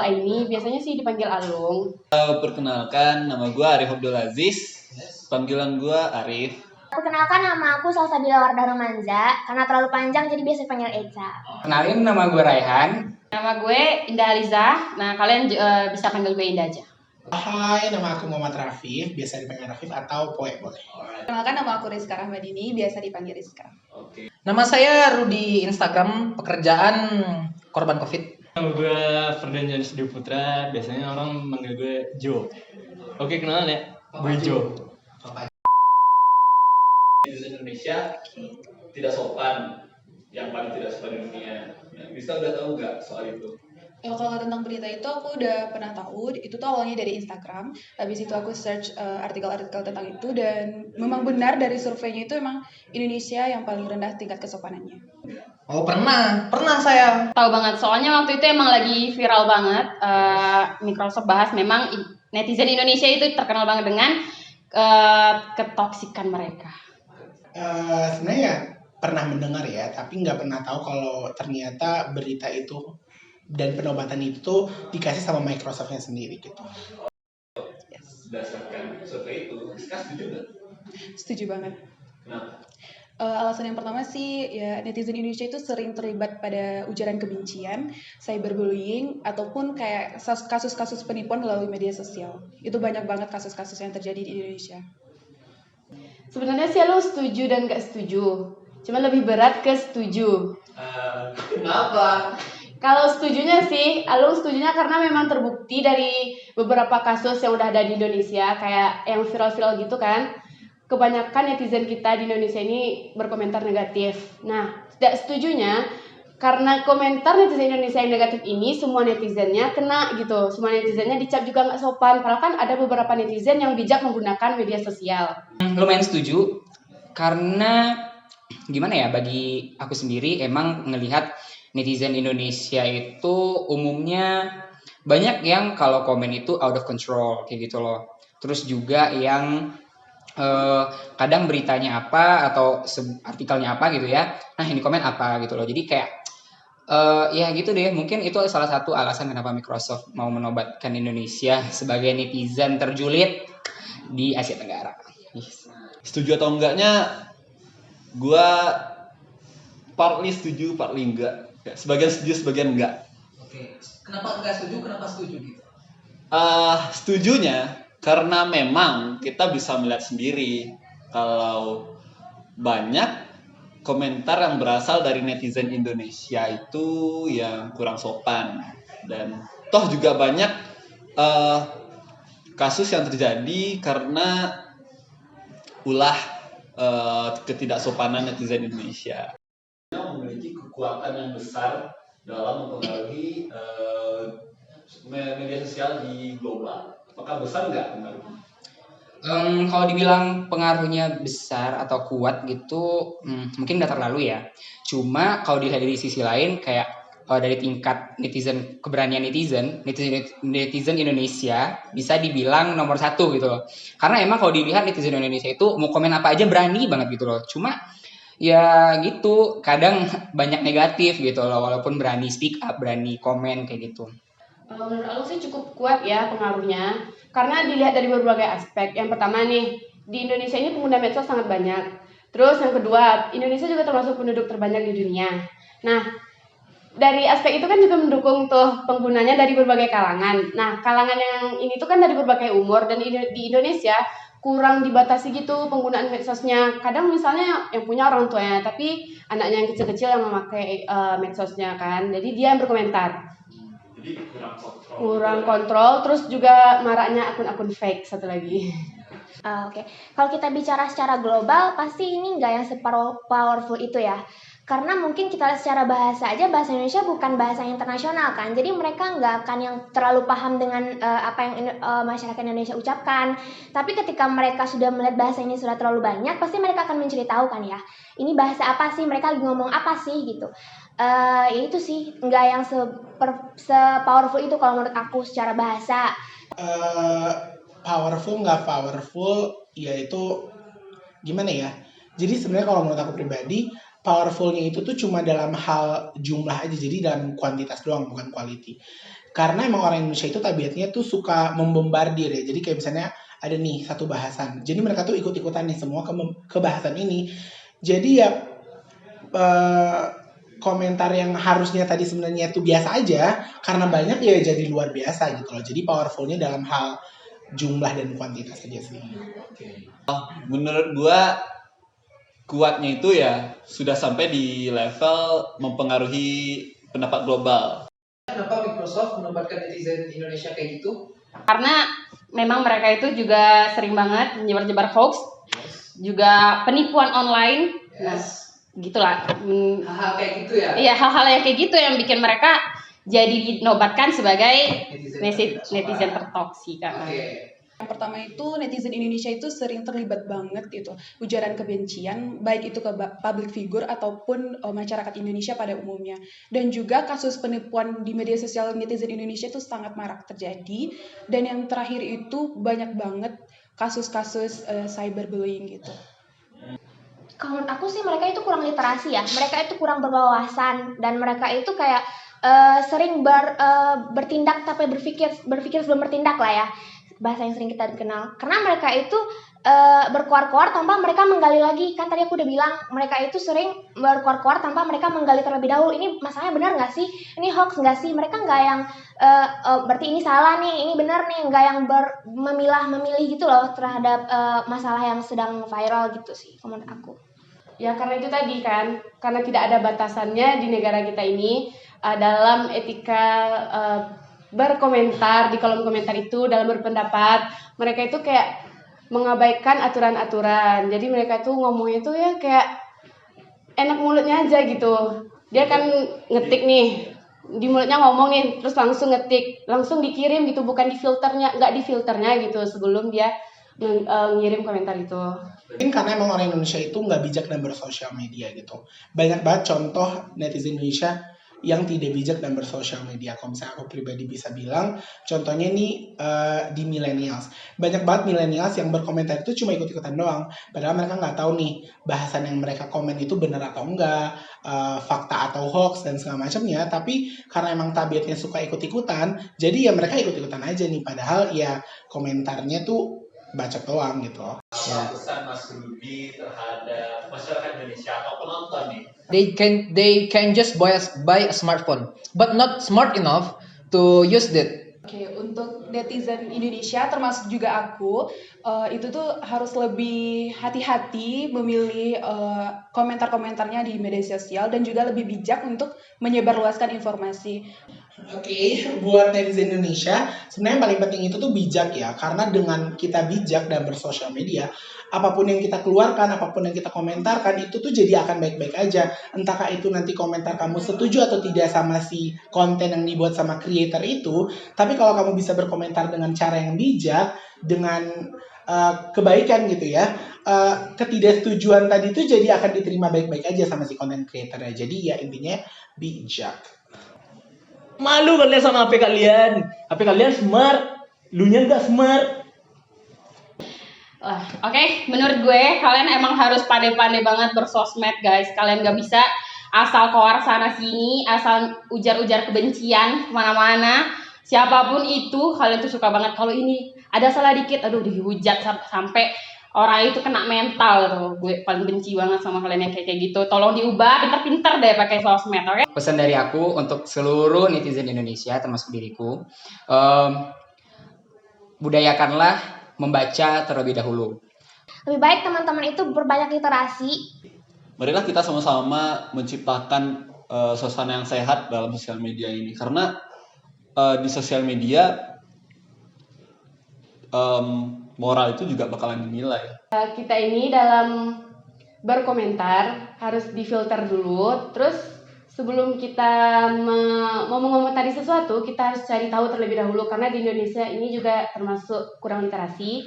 Aini, biasanya sih dipanggil Alung. Perkenalkan, nama gue Arif Abdul Aziz. Panggilan gue Arif. Perkenalkan, nama aku Salsabila Wardah Romanza. Karena terlalu panjang jadi biasa panggil Eca. Kenalin, nama gue Raihan. Nama gue Indah Aliza. Nah, kalian bisa panggil gue Indah aja. Hai, nama aku Muhammad Rafif, biasa dipanggil Rafif atau Poe boleh. Kenalkan, nama aku Rizka Rahmadini, biasa dipanggil Rizka. Nama saya Rudi, Instagram, pekerjaan korban COVID. Nama gue Ferdan Janis Putra, biasanya orang manggil gue Jo. Oke, kenalan ya, gue Jo. Netizen Indonesia tidak sopan, yang paling tidak sopan di dunia. Bisa udah tahu nggak soal itu? Kalau tentang berita itu aku udah pernah tahu, itu tuh awalnya dari Instagram. Habis itu aku search artikel-artikel tentang itu dan memang benar dari surveinya itu emang Indonesia yang paling rendah tingkat kesopanannya. Oh pernah saya. Tahu banget, soalnya waktu itu emang lagi viral banget. Microsoft bahas memang netizen Indonesia itu terkenal banget dengan ketoksikan mereka. Sebenarnya pernah mendengar ya, tapi nggak pernah tahu kalau ternyata berita itu dan penobatan itu tuh dikasih sama Microsoft-nya sendiri gitu. Berdasarkan survei itu, Rizka setuju nggak? Setuju banget. Kenapa? Alasan yang pertama sih ya netizen Indonesia itu sering terlibat pada ujaran kebencian, cyberbullying, ataupun kayak kasus-kasus penipuan melalui media sosial. Itu banyak banget kasus-kasus yang terjadi di Indonesia. Sebenarnya sih lu setuju dan gak setuju. Cuma lebih berat ke setuju. Kenapa? Kalau setujunya sih, Alung setujunya karena memang terbukti dari beberapa kasus yang udah ada di Indonesia, kayak yang viral-viral gitu kan. Kebanyakan netizen kita di Indonesia ini berkomentar negatif. Nah, tidak setujunya karena komentar netizen Indonesia yang negatif ini, semua netizennya kena gitu. Semua netizennya dicap juga nggak sopan. Padahal kan ada beberapa netizen yang bijak menggunakan media sosial. Lumayan setuju, karena gimana ya, bagi aku sendiri emang ngelihat netizen Indonesia itu umumnya banyak yang kalau komen itu out of control kayak gitu loh. Terus juga yang kadang beritanya apa atau artikelnya apa gitu ya, nah ini komen apa gitu loh. Jadi kayak ya gitu deh, mungkin itu salah satu alasan kenapa Microsoft mau menobatkan Indonesia sebagai netizen terjulit di Asia Tenggara. Yes. Setuju atau enggaknya, gue partly setuju, partly enggak. Sebagian setuju, sebagian enggak. Oke, kenapa enggak setuju? Kenapa setuju gitu? Setujunya karena memang kita bisa melihat sendiri kalau banyak komentar yang berasal dari netizen Indonesia itu yang kurang sopan, dan toh juga banyak kasus yang terjadi karena ulah ketidaksopanan netizen Indonesia. Memiliki kekuatan yang besar dalam mempengaruhi media sosial di global. Apakah besar nggak pengaruhnya? Kalau dibilang pengaruhnya besar atau kuat gitu, mungkin nggak terlalu ya. Cuma kalau dilihat dari sisi lain, kayak dari tingkat netizen, keberanian netizen Indonesia bisa dibilang nomor 1 gitu loh. Karena emang kalau dilihat netizen Indonesia itu mau komen apa aja berani banget gitu loh. Cuma ya gitu, kadang banyak negatif gitu loh, walaupun berani speak up, berani komen kayak gitu. Menurut Alung sih cukup kuat ya pengaruhnya, karena dilihat dari berbagai aspek. Yang pertama nih, di Indonesia ini pengguna medsos sangat banyak. Terus yang kedua, Indonesia juga termasuk penduduk terbanyak di dunia. Nah, dari aspek itu kan juga mendukung tuh penggunanya dari berbagai kalangan. Nah, kalangan yang ini tuh kan dari berbagai umur, dan di Indonesia kurang dibatasi gitu penggunaan medsosnya. Kadang misalnya yang punya orang tuanya, tapi anaknya yang kecil-kecil yang memakai medsosnya kan. Jadi dia yang berkomentar. Jadi Kurang kontrol, terus juga maraknya akun-akun fake satu lagi. Oke. Kalau kita bicara secara global, pasti ini nggak yang se-powerful itu ya. Karena mungkin kita lihat secara bahasa aja, bahasa Indonesia bukan bahasa internasional kan. Jadi mereka nggak akan yang terlalu paham dengan apa yang masyarakat Indonesia ucapkan. Tapi ketika mereka sudah melihat bahasa ini sudah terlalu banyak, pasti mereka akan mencari tahu kan ya. Ini bahasa apa sih, mereka lagi ngomong apa sih gitu. Ya itu sih, nggak yang se-powerful itu kalau menurut aku secara bahasa. Powerful nggak powerful, ya itu gimana ya. Jadi sebenarnya kalau menurut aku pribadi, powerfulnya itu tuh cuma dalam hal jumlah aja, jadi dalam kuantitas doang, bukan quality. Karena emang orang Indonesia itu tabiatnya tuh suka membombardir ya. Jadi kayak misalnya ada nih satu bahasan. Jadi mereka tuh ikut-ikutan nih semua ke bahasan ini. Jadi ya eh, komentar yang harusnya tadi sebenarnya itu biasa aja, karena banyak ya jadi luar biasa gitu loh. Jadi powerfulnya dalam hal jumlah dan kuantitas aja sih. Menurut gua kuatnya itu ya sudah sampai di level mempengaruhi pendapat global. Kenapa Microsoft menobatkan netizen Indonesia kayak gitu? Karena memang mereka itu juga sering banget menyebar-nyebar hoax, juga penipuan online. Nah, gitulah. Hal-hal kayak gitu ya? Iya, hal-hal yang kayak gitu yang bikin mereka jadi dinobatkan sebagai netizen tertoksik. Yang pertama itu netizen Indonesia itu sering terlibat banget gitu ujaran kebencian, baik itu ke public figure ataupun masyarakat Indonesia pada umumnya. Dan juga kasus penipuan di media sosial netizen Indonesia itu sangat marak terjadi. Dan yang terakhir itu banyak banget kasus-kasus cyberbullying gitu. Kalau menurut aku sih mereka itu kurang literasi ya, mereka itu kurang berwawasan dan mereka itu kayak sering bertindak tapi berpikir sebelum bertindak lah ya, bahasa yang sering kita kenal. Karena mereka itu berkoar-koar tanpa mereka menggali lagi. Kan tadi aku udah bilang mereka itu sering berkoar-koar tanpa mereka menggali terlebih dahulu. Ini masalahnya benar nggak sih? Ini hoax nggak sih? Mereka nggak yang berarti ini salah nih, ini benar nih, nggak yang memilih gitu loh terhadap masalah yang sedang viral gitu sih menurut aku. Ya karena itu tadi kan, karena tidak ada batasannya di negara kita ini dalam etika berkomentar di kolom komentar itu, dalam berpendapat, mereka itu kayak mengabaikan aturan-aturan. Jadi mereka tuh ngomongnya tuh ya kayak enak mulutnya aja gitu. Dia kan ngetik nih, di mulutnya ngomong nih, terus langsung ngetik, langsung dikirim gitu, bukan di filternya, nggak di filternya gitu sebelum dia ngirim komentar itu. Mungkin karena emang orang Indonesia itu nggak bijak dan bersosial media gitu. Banyak banget contoh netizen Indonesia yang tidak bijak dan bersosial media. Kalau misalnya aku pribadi bisa bilang, contohnya nih di millennials. Banyak banget millennials yang berkomentar itu cuma ikut-ikutan doang. Padahal mereka nggak tahu nih bahasan yang mereka komen itu benar atau enggak, fakta atau hoax dan segala macamnya. Tapi karena emang tabiatnya suka ikut-ikutan, jadi ya mereka ikut-ikutan aja nih. Padahal ya komentarnya tuh bacot doang gitu. Pesan Mas Rudi terhadap masyarakat Indonesia atau penonton nih. They can just buy a smartphone, but not smart enough to use that. Oke, untuk netizen Indonesia termasuk juga aku, itu tuh harus lebih hati-hati memilih komentar-komentarnya di media sosial dan juga lebih bijak untuk menyebarluaskan informasi. Oke, buat netizen Indonesia, sebenarnya yang paling penting itu tuh bijak ya. Karena dengan kita bijak dan bersosial media, apapun yang kita keluarkan, apapun yang kita komentarkan, itu tuh jadi akan baik-baik aja. Entahkah itu nanti komentar kamu setuju atau tidak sama si konten yang dibuat sama creator itu, tapi kalau kamu bisa berkomentar dengan cara yang bijak, dengan kebaikan gitu ya, ketidaksetujuan tadi itu jadi akan diterima baik-baik aja sama si konten creatornya. Jadi ya intinya bijak. Malu kalian sama HP kalian. HP kalian smart, lunya nggak smart. Oke, menurut gue kalian emang harus pandai-pandai banget bersosmed guys. Kalian gak bisa asal koar sana sini, asal ujar-ujar kebencian kemana-mana. Siapapun itu, kalian tuh suka banget. Kalau ini ada salah dikit, aduh dihujat sampai orang itu kena mental tuh. Gue paling benci banget sama kalian yang kayak gitu. Tolong diubah, pinter-pinter deh pakai sosmed, oke? Pesan dari aku untuk seluruh netizen Indonesia termasuk diriku, budayakanlah membaca terlebih dahulu. Lebih baik teman-teman itu berbanyak literasi. Marilah kita sama-sama menciptakan suasana yang sehat dalam sosial media ini. Karena di sosial media moral itu juga bakalan dinilai. Kita ini dalam berkomentar harus difilter dulu. Terus sebelum kita mau mengomentari sesuatu, kita harus cari tahu terlebih dahulu. Karena di Indonesia ini juga termasuk kurang literasi.